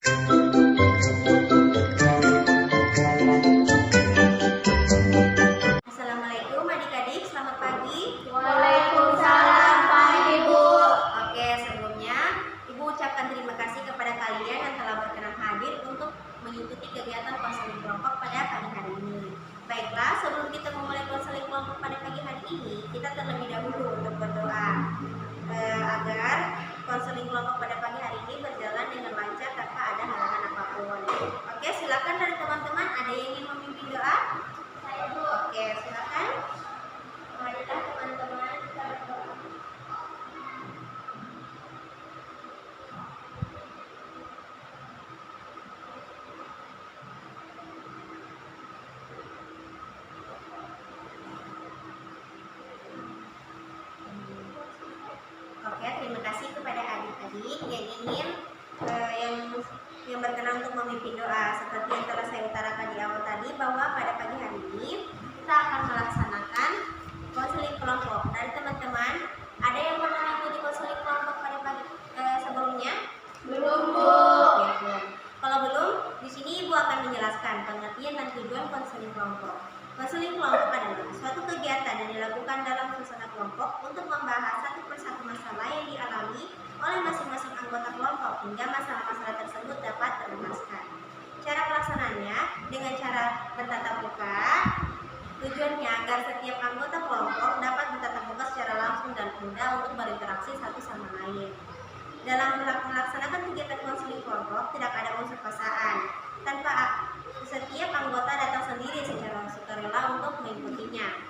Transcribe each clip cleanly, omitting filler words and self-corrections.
Assalamualaikum adik-adik, selamat pagi. Waalaikumsalam Pak Ibu. Oke, sebelumnya Ibu ucapkan terima kasih kepada kalian yang telah berkenan hadir untuk mengikuti kegiatan konseling kelompok pada pagi hari ini. Baiklah, sebelum kita memulai konseling kelompok pada pagi hari ini, kita terlebih dahulu untuk berdoa agar konseling kelompok pada pagi hari ini berjalan dengan lancar tanpa ada halangan apapun. Oke, silakan dari teman-teman, ada yang ingin memimpin doa? Saya Bu. Oke, silakan. Marilah teman-teman kita berdoa. Oke, terima kasih kepada adik-adik yang ingin yang berkenan untuk memimpin doa. Seperti yang telah saya utarakan di awal tadi, bahwa pada pagi hari ini kita akan melaksanakan konseling kelompok. Dari teman-teman, ada yang pernah mengikuti konseling kelompok pada pagi sebelumnya? Belum Bu. Oke, belum. Kalau belum, di sini Ibu akan menjelaskan pengertian dan tujuan konseling kelompok. Konseling kelompok adalah suatu kegiatan yang dilakukan dalam suasana kelompok untuk membahas satu persatu masalah yang dialami oleh masing-masing anggota kelompok hingga masalah-masalah tersebut dapat terlemaskan. Cara pelaksanaannya dengan cara bertatap muka. Tujuannya agar setiap anggota kelompok dapat bertatap muka secara langsung dan mudah untuk berinteraksi satu sama lain. Dalam melaksanakan kegiatan konseling kelompok tidak ada unsur paksaan. Tanpa setiap anggota datang sendiri secara sukarela untuk mengikutinya.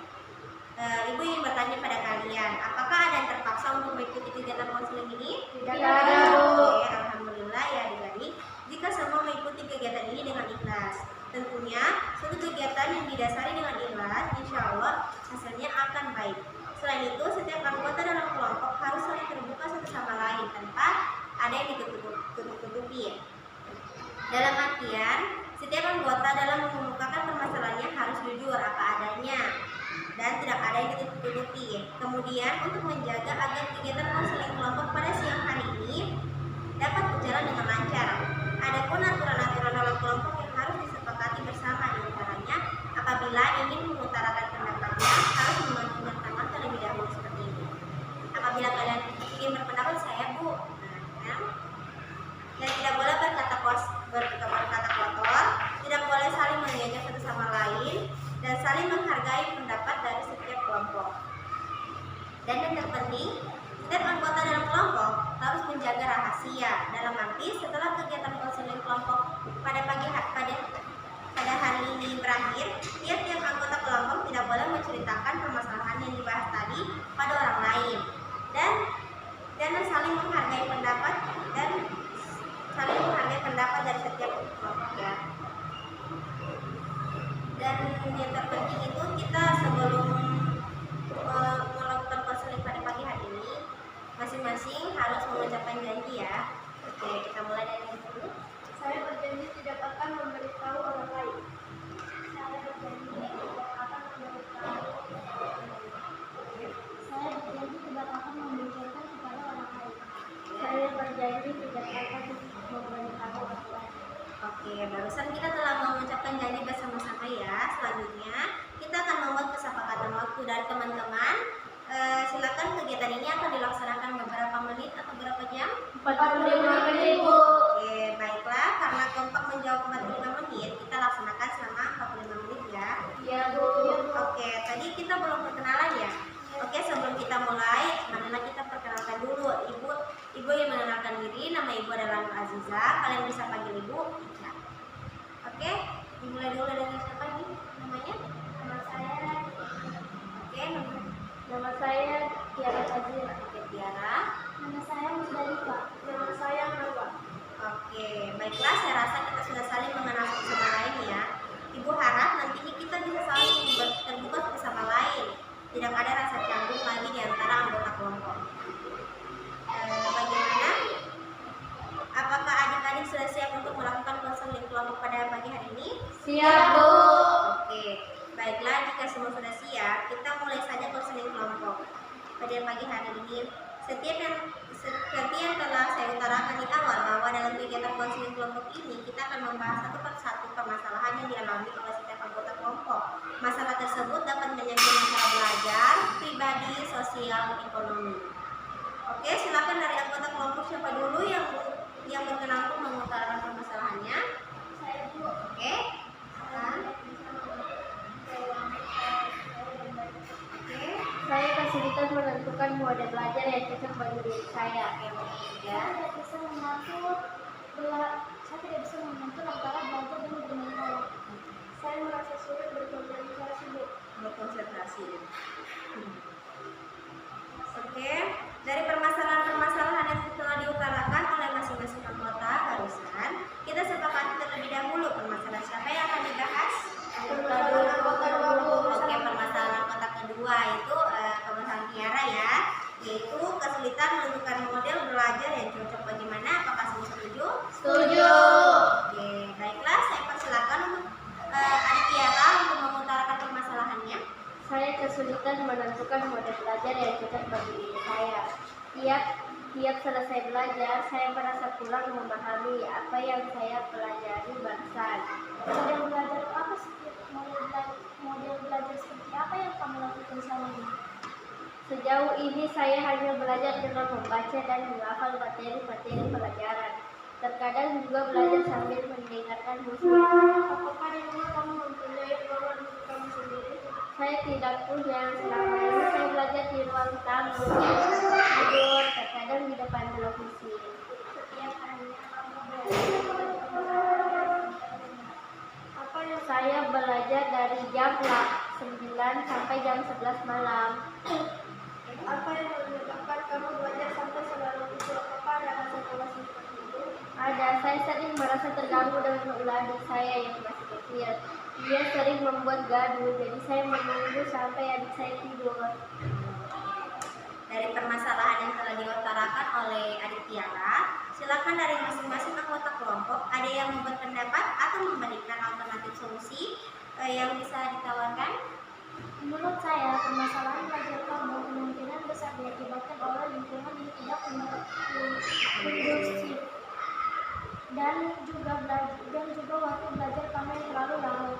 Ibu ingin bertanya pada kalian, apakah ada yang terpaksa untuk mengikuti kegiatan konseling ini? Tidak ada Bu. Oke, alhamdulillah ya adik-adik. Jika semua mengikuti kegiatan ini dengan ikhlas, tentunya suatu kegiatan yang didasari dengan ikhlas, insya Allah hasilnya akan baik. Selain itu, setiap anggota dalam kelompok harus saling terbuka satu sama lain tanpa ada yang ditutup-tutupi. Dalam artian, setiap anggota dalam mengemukakan permasalahannya harus jujur apa adanya dan tidak ada yang ditutup-tutupi. Kemudian, untuk menjaga agar kegiatan konseling kelompok pada siang hari ini dapat berjalan dengan lancar, adapun aturan-aturan dalam kelompok yang harus disepakati bersama, di antaranya apabila ingin mengutarakan pendapatnya harus menggunakan tangan terlebih dahulu seperti ini. Apabila kalian ingin berpendapat, saya Bu, dan tidak boleh berkata kotor, tidak boleh saling mengejar satu sama lain, dan saling menghargai pendapat dari setiap kelompok. Dan yang terpenting, setiap anggota dalam kelompok harus menjaga rahasia. Dalam arti, setelah kegiatan konseling kelompok pada hari ini berakhir, tiap-tiap anggota kelompok tidak boleh menceritakan permasalahan yang dibahas tadi pada orang lain, dan saling menghargai pendapat dari setiap kelompok ya. Dan yang terpenting itu, kita sebelum melakukan konseling pada pagi hari ini, masing-masing harus mengucapkan janji ya. Oke, kita mulai dari yang dulu. Saya berjanji tidak akan memberitahu orang lain. Saya berjanji tidak akan memberitahu orang lain. Saya berjanji tidak akan membicarakan kepada orang lain. Saya berjanji tidak akan memberitahu orang lain. Oke, barusan kita telah mengucapkan janji bersama-sama ya. Selanjutnya kita akan membuat kesepakatan waktu dari teman-teman. Silakan, kegiatan ini akan dilaksanakan beberapa menit atau berapa jam? 45 menit Bu. Oke, baiklah. Karena kompak menjawab 45 menit, kita laksanakan selama 45 menit ya. Iya Bu. Oke, tadi kita belum perkenalan ya. Oke, sebelum kita mulai, marilah kita perkenalkan dulu. Ibu yang mengenalkan diri, nama Ibu adalah Nur Aziza. Kalian bisa panggil Ibu Ica. Oke, dimulai dulu dari siapa nih namanya? Nama saya Oke, Nama saya Tiara Azira. Oke, Tiara. Nama saya Musdalifah. Nama saya Marwa. Oke, baiklah, saya rasa kita sudah saling mengenal satu sama lain ya. Ibu harap nantinya kita bisa saling terbuka satu sama lain. Tidak ada rasa canggung lagi di antara anggota kelompok. Bagaimana? Apakah adik-adik sudah siap untuk melakukan konseling kelompok pada pagi hari ini? Siap Bu. Oke, baiklah, jika semua sudah siap, kita mulai saja konseling kelompok pada pagi hari ini. Seperti yang telah saya utarakan di awal, bahwa dalam kegiatan konseling kelompok membahas satu persatu permasalahan yang dialami oleh setiap anggota kelompok. Masalah tersebut dapat menyangkut masalah belajar, pribadi, sosial, ekonomi. Oke, silakan dari anggota kelompok siapa dulu yang berkenan untuk mengutarakan permasalahannya? Saya dulu. Oke, silakan. Oke, Saya kesulitan menentukan model belajar yang cocok bagi diri saya. ya. Saya tidak bisa mengatur antara belajar dan bermain bola. Saya merasa sulit berkonsentrasi, Bu. Berkonsentrasi. Oke, dari permasalahan-permasalahan yang telah diutarakan oleh masing-masing anggota barusan, kita sepakati terlebih dahulu permasalahan siapa yang akan dibahas? Permasalahan anggota dulu. Oke, permasalahan anggota kedua itu permasalahan Tiara ya, yaitu kesulitan menentukan model belajar yang cocok bagaimana. Apakah semua setuju? Setuju. Oke, baiklah, saya persilakan untuk adik Tiara untuk mengutarakan permasalahannya. Saya kesulitan menentukan model belajar yang cocok bagi diri saya. Tiap selesai belajar, saya merasa kurang memahami apa yang saya pelajari barusan. Model belajar apa model belajar seperti apa yang kamu lakukan selama ini? Sejauh ini saya hanya belajar dengan membaca dan menghafal materi-materi pelajaran. Terkadang juga belajar sambil mendengarkan musik. Apakah di rumah kamu mempunyai ruangan untuk kamu sendiri? Saya tidak punya. Selama ini saya belajar di ruang tamu, tidur, terkadang di depan televisi. Setiap harinya kamu belajar. Apa yang saya belajar dari jam 9 sampai jam 11 malam. Apa yang menyebabkan kamu belajar sampai semalam itu? Apakah ada masalah seperti itu? Ada. Saya sering merasa terganggu dengan ulah adik saya yang masih kecil. Dia sering membuat gaduh, jadi saya menunggu sampai adik saya tidur. Dari permasalahan yang telah diutarakan oleh adik Tiara, silakan dari masing-masing anggota kelompok ada yang membuat pendapat atau memberikan alternatif solusi yang bisa ditawarkan. Menurut saya, permasalahan belajar kamu kemungkinan besar diakibatkan oleh lingkungan yang tidak kondusif dan juga waktu belajar kamu yang terlalu lama.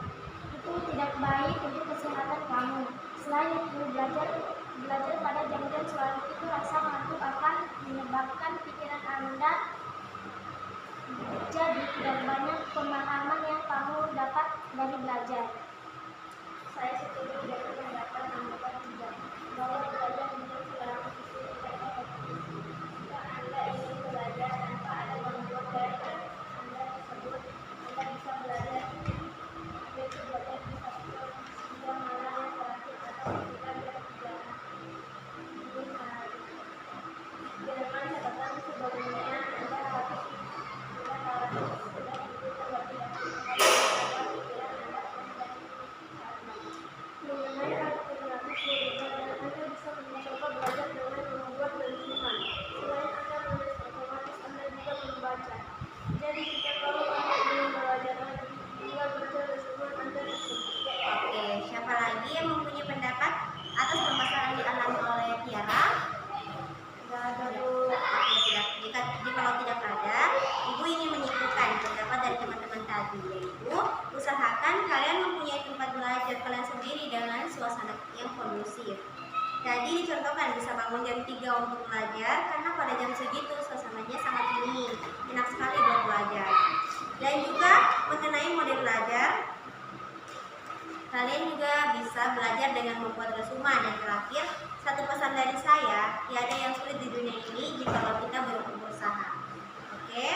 Itu tidak baik untuk kesehatan kamu. Selain itu, belajar pada jam-jam selalu itu rasa ngantuk akan menyebabkan pikiran Anda jadi tidak banyak pemahaman yang kamu dapat dari belajar. Saya setuju dengan pendapat anggota tiga bahwa belajar menjadi seorang siswa karena jika Anda ingin belajar tanpa ada gangguan dari Anda tersebut, Anda bisa belajar yaitu belajar di satu siang malam yang terakhir atau ketika berjalan di hari. Dengan catatan sebelumnya Anda harus sudah itu terlebih dahulu agar pikiran Anda menjadi mengenai alternatif belajar, Anda bisa mencoba belajar dengan membuat renungan. Selain Anda menulis, otomatis Anda juga membaca. Jadi jika kalau Anda ingin belajar lagi, tinggal baca renungan Anda tersebut. Oke, siapa lagi yang mempunyai pendapat atas permasalahan dialami oleh Tiara? Tidak ada, Bu. Oke, kalau tidak ada, Ibu ingin menyimpulkan pendapat dari teman-teman tadi, yaitu usahakan kalian mempunyai tempat belajar kalian sendiri dengan suasana yang kondusif. Jadi dicontohkan bisa bangun jam 3 untuk belajar karena pada jam segitu suasananya sangat dingin, enak sekali buat belajar. Dan juga mengenai model belajar, kalian juga bisa belajar dengan membuat resume. Dan terakhir, satu pesan dari saya, tiada yang sulit di dunia ini jika kita berusaha. Oke,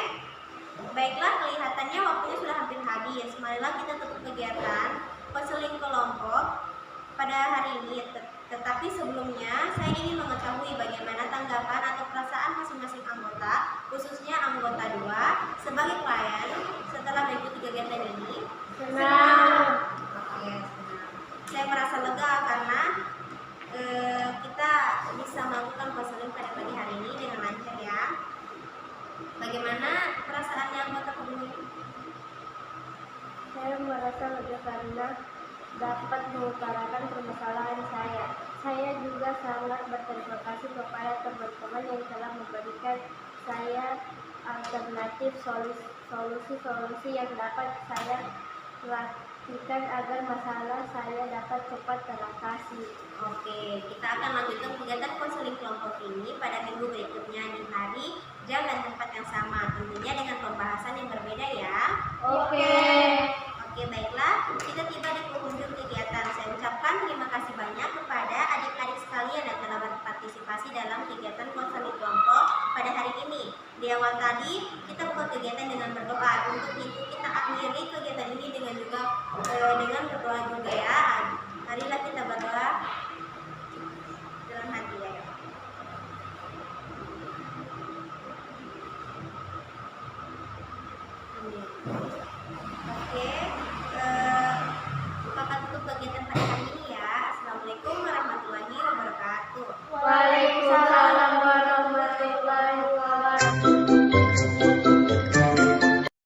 baiklah, kelihatannya waktunya sudah hampir habis. Marilah kita tutup kegiatan konseling kelompok pada hari ini. Tetapi sebelumnya, saya ingin mengetahui bagaimana tanggapan atau perasaan masing-masing anggota, khususnya anggota 2, sebagai klien setelah mengikuti kegiatan ini. Senang. Oke, senang. Saya merasa lega karena kita bisa melakukan konseling pada pagi hari ini dengan lancar ya. Bagaimana perasaannya anggota kedua? Saya merasa lega karena dapat mengutarakan permasalahan saya. Saya juga sangat berterima kasih kepada teman-teman yang telah memberikan saya alternatif solusi-solusi yang dapat saya lakukan agar masalah saya dapat cepat teratasi. Oke, kita akan lanjutkan kegiatan konseling kelompok ini pada minggu berikutnya di hari, jam, dan tempat yang sama, tentunya dengan pembahasan yang berbeda ya. Oke. Oke, baiklah, kita tiba di penghujung kegiatan. Saya ucapkan terima kasih banyak kepada adik-adik sekalian yang telah berpartisipasi dalam kegiatan konseling kelompok pada hari ini. Di awal tadi, kita buka kegiatan dengan berdoa. Untuk itu, kita akhiri kegiatan ini dengan berdoa juga ya. Marilah kita berdoa dalam hati ya. Amin.